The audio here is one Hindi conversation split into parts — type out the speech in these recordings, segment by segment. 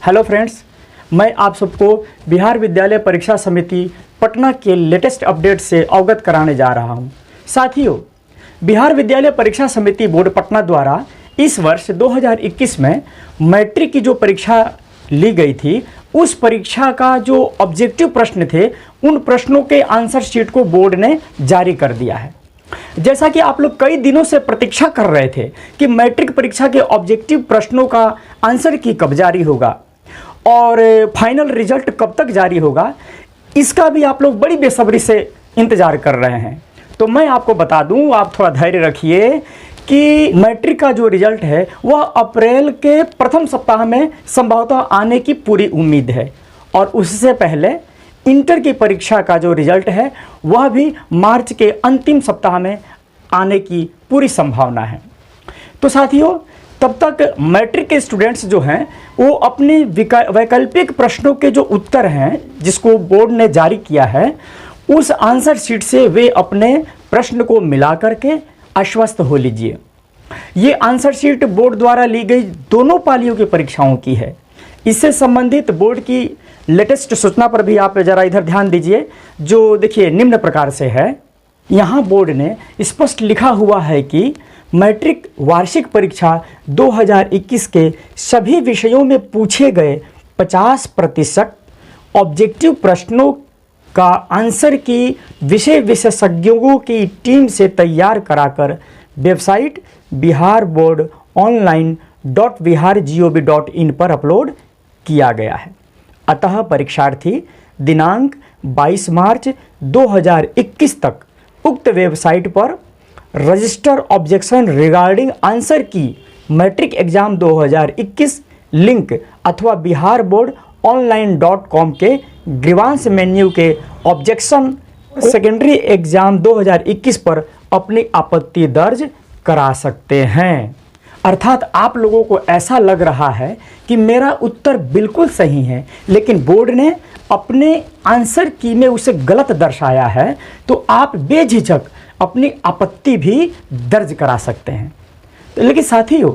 हेलो फ्रेंड्स, मैं आप सबको बिहार विद्यालय परीक्षा समिति पटना के लेटेस्ट अपडेट से अवगत कराने जा रहा हूं। साथियों, बिहार विद्यालय परीक्षा समिति बोर्ड पटना द्वारा इस वर्ष 2021 में मैट्रिक की जो परीक्षा ली गई थी, उस परीक्षा का जो ऑब्जेक्टिव प्रश्न थे, उन प्रश्नों के आंसर शीट को बोर्ड ने जारी कर दिया है। जैसा कि आप लोग कई दिनों से प्रतीक्षा कर रहे थे कि मैट्रिक परीक्षा के ऑब्जेक्टिव प्रश्नों का आंसर की कब जारी होगा और फाइनल रिजल्ट कब तक जारी होगा, इसका भी आप लोग बड़ी बेसब्री से इंतजार कर रहे हैं। तो मैं आपको बता दूं, आप थोड़ा धैर्य रखिए कि मैट्रिक का जो रिजल्ट है वह अप्रैल के प्रथम सप्ताह में संभवतः आने की पूरी उम्मीद है, और उससे पहले इंटर की परीक्षा का जो रिजल्ट है वह भी मार्च के अंतिम सप्ताह में आने की पूरी संभावना है। तो साथियों, तब तक मैट्रिक के स्टूडेंट्स जो हैं वो अपने वैकल्पिक प्रश्नों के जो उत्तर हैं जिसको बोर्ड ने जारी किया है, उस आंसर शीट से वे अपने प्रश्न को मिला करके आश्वस्त हो लीजिए। ये आंसर शीट बोर्ड द्वारा ली गई दोनों पालियों की परीक्षाओं की है। इससे संबंधित बोर्ड की लेटेस्ट सूचना पर भी आप जरा इधर ध्यान दीजिए, जो देखिए निम्न प्रकार से है। यहाँ बोर्ड ने स्पष्ट लिखा हुआ है कि मैट्रिक वार्षिक परीक्षा 2021 के सभी विषयों में पूछे गए 50% ऑब्जेक्टिव प्रश्नों का आंसर की विषय विशेषज्ञों की टीम से तैयार कराकर वेबसाइट biharboardonline.bihar.gov.in पर अपलोड किया गया है। अतः परीक्षार्थी दिनांक 22 मार्च 2021 तक उक्त वेबसाइट पर रजिस्टर ऑब्जेक्शन रिगार्डिंग आंसर की मैट्रिक एग्जाम 2021 लिंक अथवा biharboardonline.com के ग्रीवांस मेन्यू के ऑब्जेक्शन सेकेंडरी एग्जाम 2021 पर अपनी आपत्ति दर्ज करा सकते हैं। अर्थात आप लोगों को ऐसा लग रहा है कि मेरा उत्तर बिल्कुल सही है, लेकिन बोर्ड ने अपने आंसर की में उसे गलत दर्शाया है, तो आप बेझिझक अपनी आपत्ति भी दर्ज करा सकते हैं। लेकिन साथियों,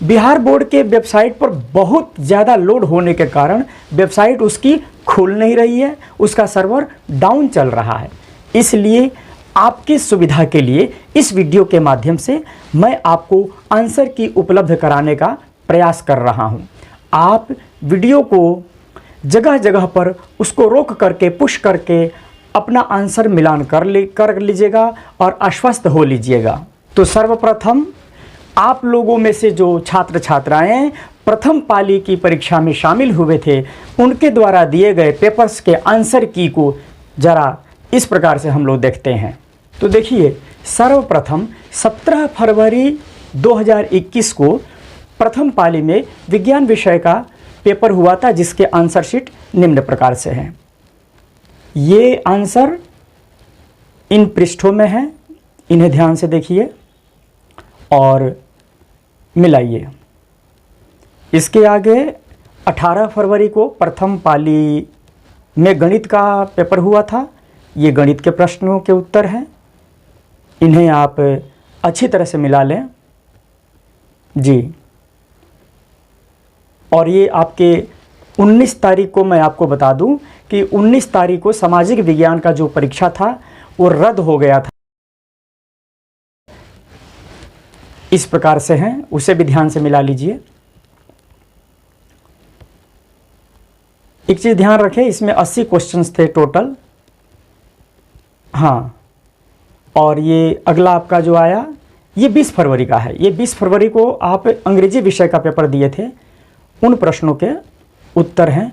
बिहार बोर्ड के वेबसाइट पर बहुत ज़्यादा लोड होने के कारण वेबसाइट उसकी खुल नहीं रही है, उसका सर्वर डाउन चल रहा है। इसलिए आपकी सुविधा के लिए इस वीडियो के माध्यम से मैं आपको आंसर की उपलब्ध कराने का प्रयास कर रहा हूं। आप वीडियो को जगह जगह पर उसको रोक करके पुश करके अपना आंसर मिलान कर लीजिएगा और आश्वस्त हो लीजिएगा। तो सर्वप्रथम आप लोगों में से जो छात्र छात्राएं प्रथम पाली की परीक्षा में शामिल हुए थे, उनके द्वारा दिए गए पेपर्स के आंसर की को जरा इस प्रकार से हम लोग देखते हैं। तो देखिए, सर्वप्रथम 17 फरवरी 2021 को प्रथम पाली में विज्ञान विषय का पेपर हुआ था, जिसके आंसर शीट निम्न प्रकार से हैं। ये आंसर इन पृष्ठों में है, इन्हें ध्यान से देखिए और मिलाइए। इसके आगे 18 फरवरी को प्रथम पाली में गणित का पेपर हुआ था। ये गणित के प्रश्नों के उत्तर हैं, इन्हें आप अच्छी तरह से मिला लें जी। और ये आपके 19 तारीख को मैं आपको बता दूं कि 19 तारीख को सामाजिक विज्ञान का जो परीक्षा था वो रद्द हो गया था। इस प्रकार से हैं, उसे भी ध्यान से मिला लीजिए। एक चीज़ ध्यान रखें, इसमें 80 क्वेश्चंस थे टोटल। हाँ, और ये अगला आपका जो आया ये 20 फरवरी का है। ये 20 फरवरी को आप अंग्रेजी विषय का पेपर दिए थे, उन प्रश्नों के उत्तर हैं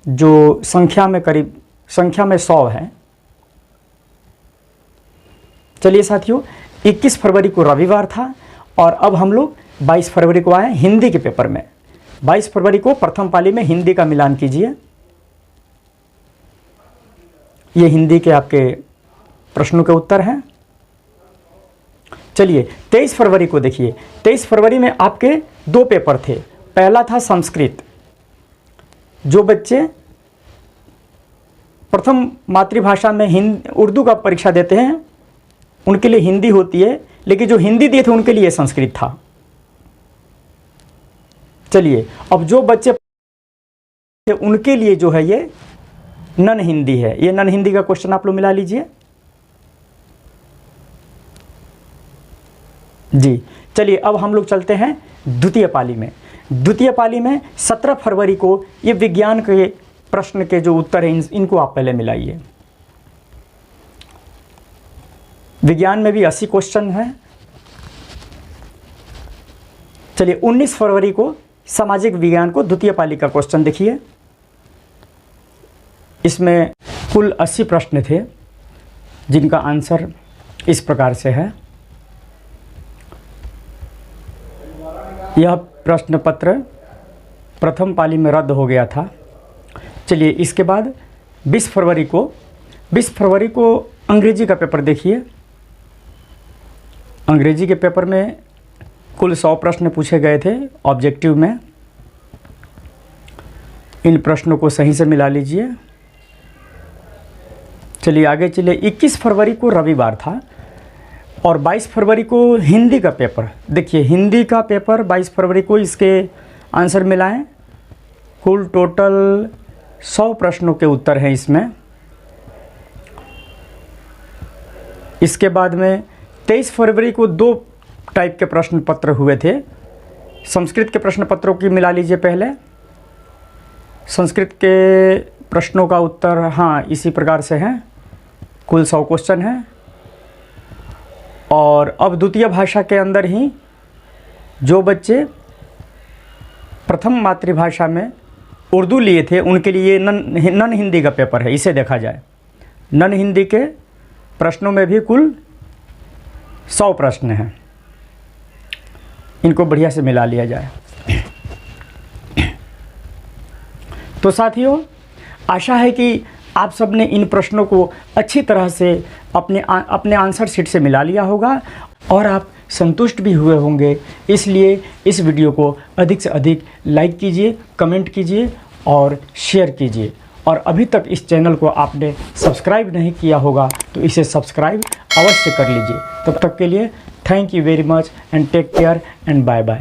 जो संख्या में 100 हैं। चलिए साथियों, 21 फरवरी को रविवार था और अब हम लोग 22 फरवरी को आए हिंदी के पेपर में। 22 फरवरी को प्रथम पाली में हिंदी का मिलान कीजिए। ये हिंदी के आपके प्रश्नों के उत्तर हैं। चलिए 23 फरवरी को देखिए। 23 फरवरी में आपके 2 पेपर थे। पहला था संस्कृत। जो बच्चे प्रथम मातृभाषा में उर्दू का परीक्षा देते हैं उनके लिए हिंदी होती है, लेकिन जो हिंदी दिए थे उनके लिए संस्कृत था। चलिए, अब जो बच्चे उनके लिए जो है ये नन हिंदी है। ये नन हिंदी का क्वेश्चन आप लोग मिला लीजिए जी। चलिए अब हम लोग चलते हैं द्वितीय पाली में। द्वितीय पाली में 17 फरवरी को ये विज्ञान के प्रश्न के जो उत्तर हैं इनको आप पहले मिलाइए। विज्ञान में भी 80 क्वेश्चन हैं। चलिए 19 फरवरी को सामाजिक विज्ञान को द्वितीय पाली का क्वेश्चन देखिए। इसमें कुल 80 प्रश्न थे जिनका आंसर इस प्रकार से है। यह प्रश्न पत्र प्रथम पाली में रद्द हो गया था। चलिए इसके बाद 20 फरवरी को अंग्रेजी का पेपर देखिए। अंग्रेजी के पेपर में कुल 100 प्रश्न पूछे गए थे ऑब्जेक्टिव में। इन प्रश्नों को सही से मिला लीजिए। चलिए आगे चलिए। 21 फरवरी को रविवार था और 22 फरवरी को हिंदी का पेपर देखिए। हिंदी का पेपर 22 फरवरी को, इसके आंसर मिलाएं। कुल टोटल 100 प्रश्नों के उत्तर हैं इसमें। इसके बाद में 23 फरवरी को 2 टाइप के प्रश्न पत्र हुए थे। संस्कृत के प्रश्न पत्रों की मिला लीजिए पहले। संस्कृत के प्रश्नों का उत्तर हाँ इसी प्रकार से हैं। कुल 100 क्वेश्चन हैं। और अब द्वितीय भाषा के अंदर ही जो बच्चे प्रथम मातृभाषा में उर्दू लिए थे उनके लिए नन हिंदी का पेपर है। इसे देखा जाए, नन हिंदी के प्रश्नों में भी कुल 100 प्रश्न हैं। इनको बढ़िया से मिला लिया जाए। तो साथियों, आशा है कि आप सब ने इन प्रश्नों को अच्छी तरह से अपने आंसर शीट से मिला लिया होगा और आप संतुष्ट भी हुए होंगे। इसलिए इस वीडियो को अधिक से अधिक लाइक कीजिए, कमेंट कीजिए और शेयर कीजिए। और अभी तक इस चैनल को आपने सब्सक्राइब नहीं किया होगा तो इसे सब्सक्राइब अवश्य कर लीजिए। तब तक के लिए thank you very much and take care and bye bye.